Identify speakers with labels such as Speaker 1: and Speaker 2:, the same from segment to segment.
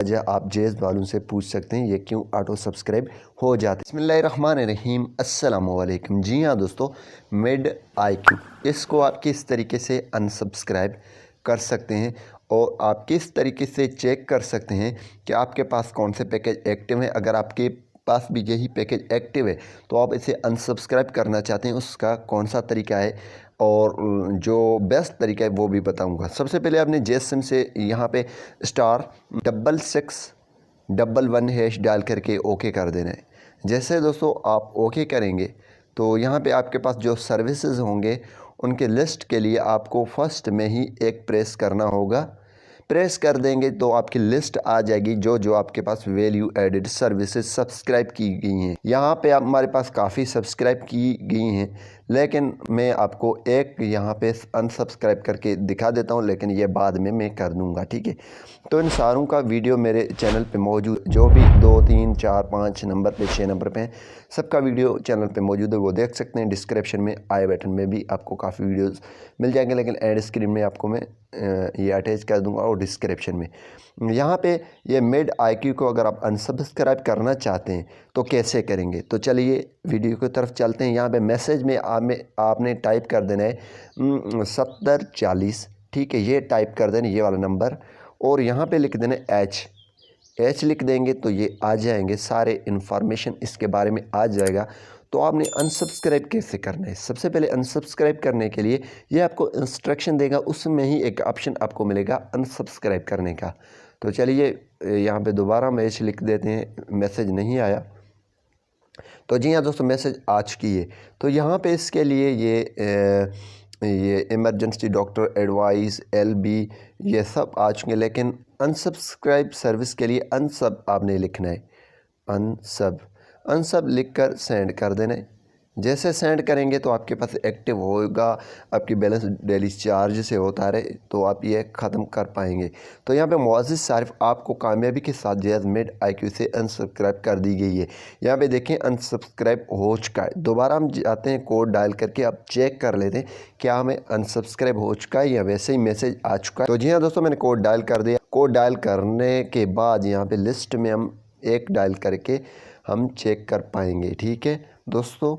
Speaker 1: वजह आप जेज़ वालों से पूछ सकते हैं ये क्यों ऑटो सब्सक्राइब हो जाते हैं। बिस्मिल्लाहिर्रहमानिर्रहीम, अस्सलामु अलैकुम। जी हाँ दोस्तों, मिड IQ इसको आप किस तरीके से अनसब्सक्राइब कर सकते हैं और आप किस तरीके से चेक कर सकते हैं कि आपके पास कौन से पैकेज एक्टिव हैं। अगर आपके पास भी यही पैकेज एक्टिव है तो आप इसे अनसब्सक्राइब करना चाहते हैं, उसका कौन सा तरीका है और जो बेस्ट तरीका है वो भी बताऊंगा। सबसे पहले आपने जेएसएम से यहाँ पे *6611# डाल करके ओके कर देना है। जैसे दोस्तों आप ओके करेंगे तो यहाँ पे आपके पास जो सर्विसेज होंगे उनके लिस्ट के लिए आपको फर्स्ट में ही एक प्रेस करना होगा। प्रेस कर देंगे तो आपकी लिस्ट आ जाएगी जो जो आपके पास वैल्यू एडेड सर्विसेज सब्सक्राइब की गई हैं। यहाँ पे आप हमारे पास काफ़ी सब्सक्राइब की गई हैं, लेकिन मैं आपको एक यहाँ पे अनसब्सक्राइब करके दिखा देता हूँ, लेकिन ये बाद में मैं कर दूँगा, ठीक है। तो इन सारों का वीडियो मेरे चैनल पे मौजूद, जो भी 2 3 4 5 नंबर पे 6 नंबर पे हैं, सबका वीडियो चैनल पे मौजूद है, वो देख सकते हैं। डिस्क्रिप्शन में आई बटन में भी आपको काफ़ी वीडियोस मिल जाएंगे, लेकिन एंड स्क्रीन में आपको मैं ये अटैच कर दूंगा और डिस्क्रिप्शन में। यहाँ पे ये मिड IQ को अगर आप अनसब्सक्राइब करना चाहते हैं तो कैसे करेंगे, तो चलिए वीडियो की तरफ चलते हैं। यहाँ पे मैसेज में आपने टाइप कर देना है 7040, ठीक है, ये टाइप कर देना ये वाला नंबर, और यहाँ पे लिख देना H लिख देंगे तो ये आ जाएंगे सारे इन्फॉर्मेशन इसके बारे में आ जाएगा। तो आपने अनसब्सक्राइब कैसे करना है, सबसे पहले अनसब्सक्राइब करने के लिए ये आपको इंस्ट्रक्शन देगा, उसमें ही एक ऑप्शन आपको मिलेगा अनसब्सक्राइब करने का। तो चलिए यहाँ पे दोबारा मैच लिख देते हैं, मैसेज नहीं आया। तो जी हाँ दोस्तों, मैसेज आ चुकी है। तो यहाँ पे इसके लिए ये इमरजेंसी डॉक्टर एडवाइस LB ये सब आ चुके हैं, लेकिन अनसब्सक्राइब सर्विस के लिए अनसब आपने लिखना है। अनसब लिख कर सेंड कर देना है। जैसे सेंड करेंगे तो आपके पास एक्टिव होगा, आपकी बैलेंस डेली चार्ज से होता रहे तो आप ये ख़त्म कर पाएंगे। तो यहाँ पे मुअज़्ज़िज़ सारिफ आपको कामयाबी के साथ जेएस मिड IQ से अनसब्सक्राइब कर दी गई है। यहाँ पे देखें अनसब्सक्राइब हो चुका है। दोबारा हम जाते हैं, कोड डायल करके आप चेक कर लेते हैं क्या हमें अनसब्सक्राइब हो चुका है या वैसे ही मैसेज आ चुका है। तो जी हाँ दोस्तों, मैंने कोड डायल कर दिया। कोड डायल करने के बाद यहाँ पे लिस्ट में हम एक डायल करके हम चेक कर पाएंगे, ठीक है दोस्तों।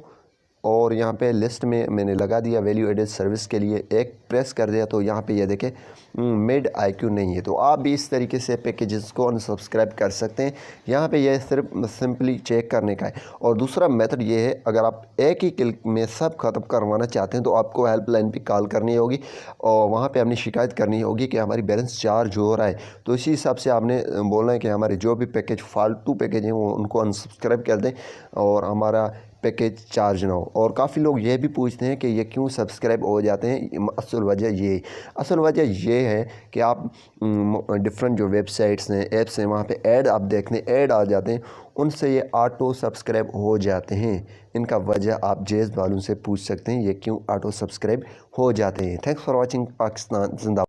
Speaker 1: और यहाँ पे लिस्ट में मैंने लगा दिया वैल्यू एडेड सर्विस के लिए, एक प्रेस कर दिया तो यहाँ पे ये देखें मिड IQ नहीं है। तो आप भी इस तरीके से पैकेजेस को अनसब्सक्राइब कर सकते हैं। यहाँ पे ये सिर्फ सिंपली चेक करने का है। और दूसरा मेथड ये है, अगर आप एक ही क्लिक में सब ख़त्म करवाना चाहते हैं तो आपको हेल्पलाइन पे कॉल करनी होगी और वहाँ पे अपनी शिकायत करनी होगी कि हमारी बैलेंस चार्ज हो रहा है। तो इसी हिसाब से आपने बोलना है कि हमारे जो भी पैकेज फालतू पैकेज हैं वो उनको अनसब्सक्राइब कर दें और हमारा पैकेज चार्ज ना हो। और काफ़ी लोग ये भी पूछते हैं कि ये क्यों सब्सक्राइब हो जाते हैं। असल वजह ये है कि आप डिफरेंट जो वेबसाइट्स हैं, ऐप्स हैं, वहाँ पे ऐड आप देखते हैं, ऐड आ जाते हैं, उनसे ये ऑटो सब्सक्राइब हो जाते हैं। इनका वजह आप जेज़ वालों से पूछ सकते हैं ये क्यों ऑटो सब्सक्राइब हो जाते हैं। Thanks for watching. पाकिस्तान जिंदाबाद।